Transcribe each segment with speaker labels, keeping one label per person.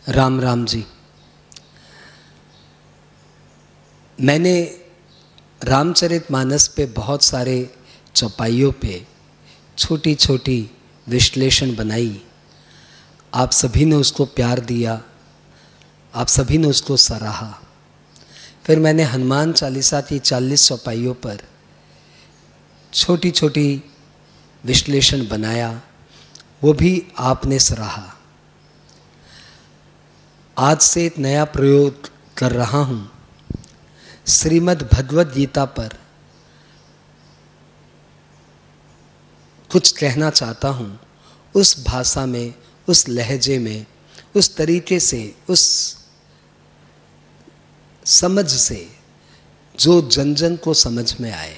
Speaker 1: राम राम जी। मैंने रामचरितमानस पे बहुत सारे चौपाइयों पे छोटी छोटी विश्लेषण बनाई। आप सभी ने उसको प्यार दिया, आप सभी ने उसको सराहा। फिर मैंने हनुमान चालीसा की 40 चौपाइयों पर छोटी छोटी विश्लेषण बनाया, वो भी आपने सराहा। आज से एक नया प्रयोग कर रहा हूँ, श्रीमद् भगवद गीता पर कुछ कहना चाहता हूँ, उस भाषा में, उस लहजे में, उस तरीके से, उस समझ से जो जन जन को समझ में आए।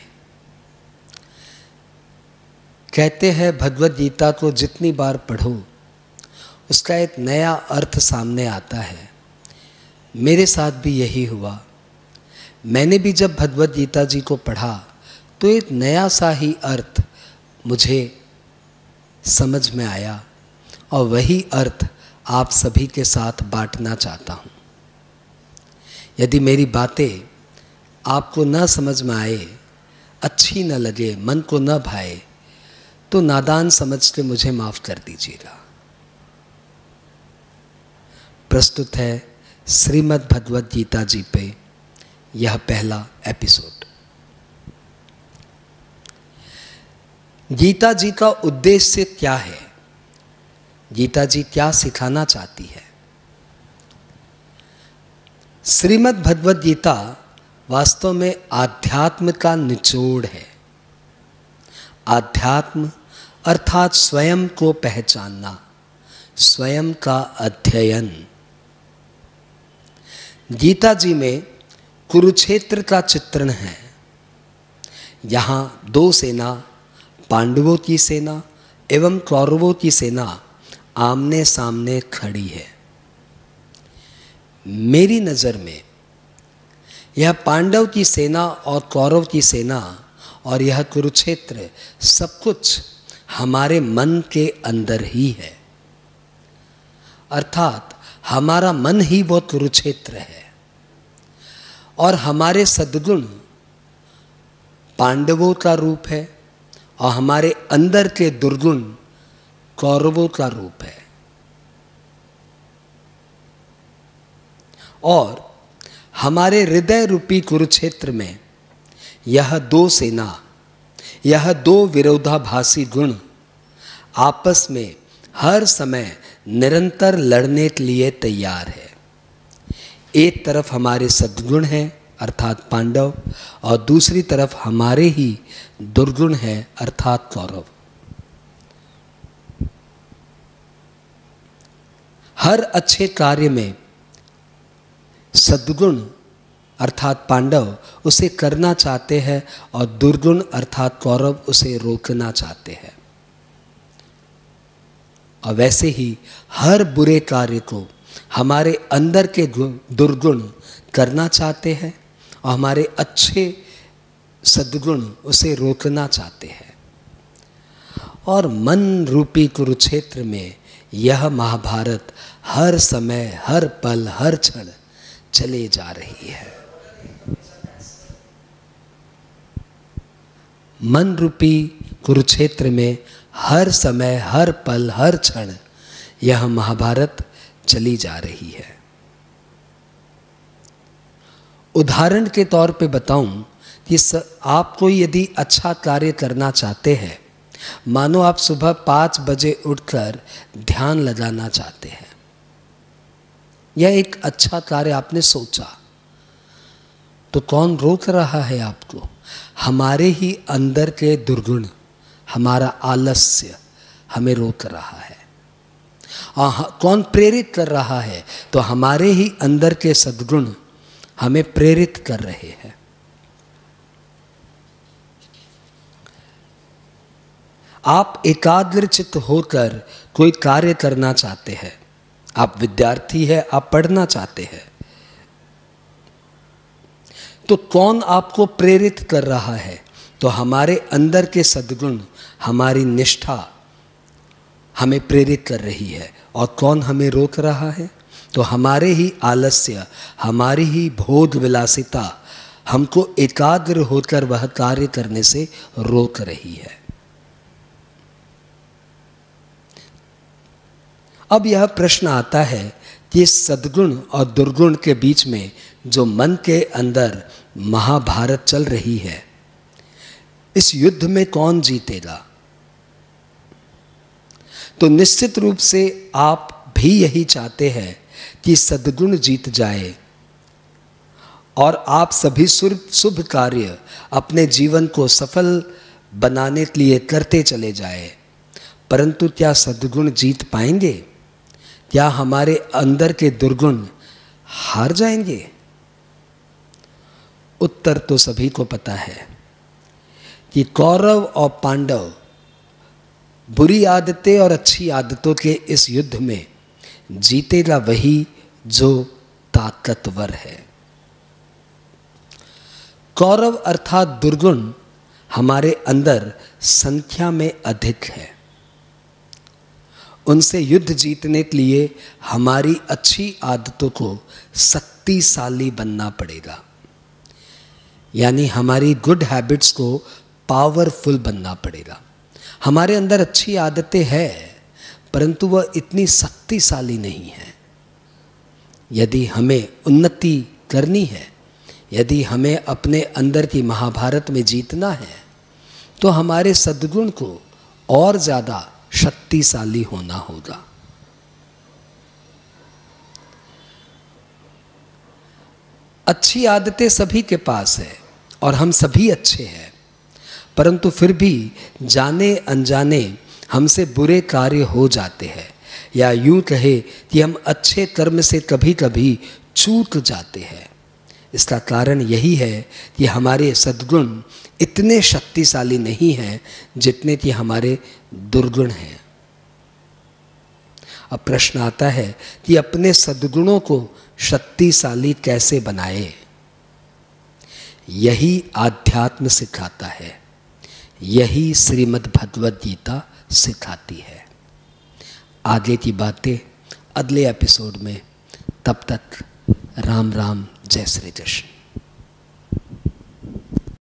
Speaker 1: कहते हैं भगवद गीता को जितनी बार पढ़ो उसका एक नया अर्थ सामने आता है। मेरे साथ भी यही हुआ। मैंने भी जब भगवद गीता जी को पढ़ा तो एक नया सा ही अर्थ मुझे समझ में आया, और वही अर्थ आप सभी के साथ बांटना चाहता हूँ। यदि मेरी बातें आपको न समझ में आए, अच्छी न लगे, मन को न भाए, तो नादान समझ के मुझे माफ़ कर दीजिएगा। प्रस्तुत है श्रीमद् भगवद गीता जी पे यह पहला एपिसोड। गीता जी का उद्देश्य क्या है? गीता जी क्या सिखाना चाहती है? श्रीमद् भगवद गीता वास्तव में आध्यात्म का निचोड़ है। आध्यात्म अर्थात स्वयं को पहचानना, स्वयं का अध्ययन। गीता जी में कुरुक्षेत्र का चित्रण है। यहाँ दो सेना, पांडवों की सेना एवं कौरवों की सेना आमने सामने खड़ी है। मेरी नज़र में यह पांडव की सेना और कौरव की सेना और यह कुरुक्षेत्र सब कुछ हमारे मन के अंदर ही है। अर्थात हमारा मन ही वो कुरुक्षेत्र है, और हमारे सद्गुण पांडवों का रूप है और हमारे अंदर के दुर्गुण कौरवों का रूप है। और हमारे हृदय रूपी कुरुक्षेत्र में यह दो सेना, यह दो विरोधाभासी गुण आपस में हर समय निरंतर लड़ने के लिए तैयार है। एक तरफ हमारे सद्गुण हैं अर्थात पांडव, और दूसरी तरफ हमारे ही दुर्गुण हैं अर्थात कौरव। हर अच्छे कार्य में सद्गुण अर्थात पांडव उसे करना चाहते हैं और दुर्गुण अर्थात कौरव उसे रोकना चाहते हैं। और वैसे ही हर बुरे कार्य को हमारे अंदर के दुर्गुण करना चाहते हैं और हमारे अच्छे सद्गुण उसे रोकना चाहते हैं। और मन रूपी कुरुक्षेत्र में यह महाभारत हर समय, हर पल, हर क्षण चले जा रही है। मन रूपी कुरुक्षेत्र में हर समय, हर पल, हर क्षण यह महाभारत चली जा रही है। उदाहरण के तौर पे बताऊं कि आप कोई यदि अच्छा कार्य करना चाहते हैं, मानो आप सुबह 5 बजे उठकर ध्यान लगाना चाहते हैं, यह एक अच्छा कार्य आपने सोचा, तो कौन रोक रहा है आपको? हमारे ही अंदर के दुर्गुण, हमारा आलस्य हमें रोक रहा है। कौन प्रेरित कर रहा है? तो हमारे ही अंदर के सद्गुण हमें प्रेरित कर रहे हैं। आप एकाग्रचित्त होकर कोई कार्य करना चाहते हैं, आप विद्यार्थी हैं, आप पढ़ना चाहते हैं, तो कौन आपको प्रेरित कर रहा है? तो हमारे अंदर के सद्गुण, हमारी निष्ठा हमें प्रेरित कर रही है। और कौन हमें रोक रहा है? तो हमारे ही आलस्य, हमारी ही भोग विलासिता हमको एकाग्र होकर वह कार्य करने से रोक रही है। अब यह प्रश्न आता है कि सद्गुण और दुर्गुण के बीच में जो मन के अंदर महाभारत चल रही है, इस युद्ध में कौन जीतेगा? तो निश्चित रूप से आप भी यही चाहते हैं कि सद्गुण जीत जाए और आप सभी शुभ कार्य अपने जीवन को सफल बनाने के लिए करते चले जाए। परंतु क्या सद्गुण जीत पाएंगे? क्या हमारे अंदर के दुर्गुण हार जाएंगे? उत्तर तो सभी को पता है कि कौरव और पांडव बुरी आदतें और अच्छी आदतों के इस युद्ध में जीतेगा वही जो ताकतवर है। कौरव अर्थात दुर्गुण हमारे अंदर संख्या में अधिक है। उनसे युद्ध जीतने के लिए हमारी अच्छी आदतों को शक्तिशाली बनना पड़ेगा, यानी हमारी गुड हैबिट्स को पावरफुल बनना पड़ेगा। हमारे अंदर अच्छी आदतें हैं परंतु वह इतनी शक्तिशाली नहीं है। यदि हमें उन्नति करनी है, यदि हमें अपने अंदर की महाभारत में जीतना है, तो हमारे सद्गुण को और ज़्यादा शक्तिशाली होना होगा। अच्छी आदतें सभी के पास है और हम सभी अच्छे हैं, परंतु फिर भी जाने अनजाने हमसे बुरे कार्य हो जाते हैं, या यूं कहे कि हम अच्छे कर्म से कभी कभी चूक जाते हैं। इसका कारण यही है कि हमारे सद्गुण इतने शक्तिशाली नहीं हैं जितने कि हमारे दुर्गुण हैं। अब प्रश्न आता है कि अपने सद्गुणों को शक्तिशाली कैसे बनाए? यही आध्यात्म सिखाता है, यही श्रीमद् भगवद गीता सिखाती है। आगे की बातें अगले एपिसोड में। तब तक राम राम, जय श्री कृष्ण।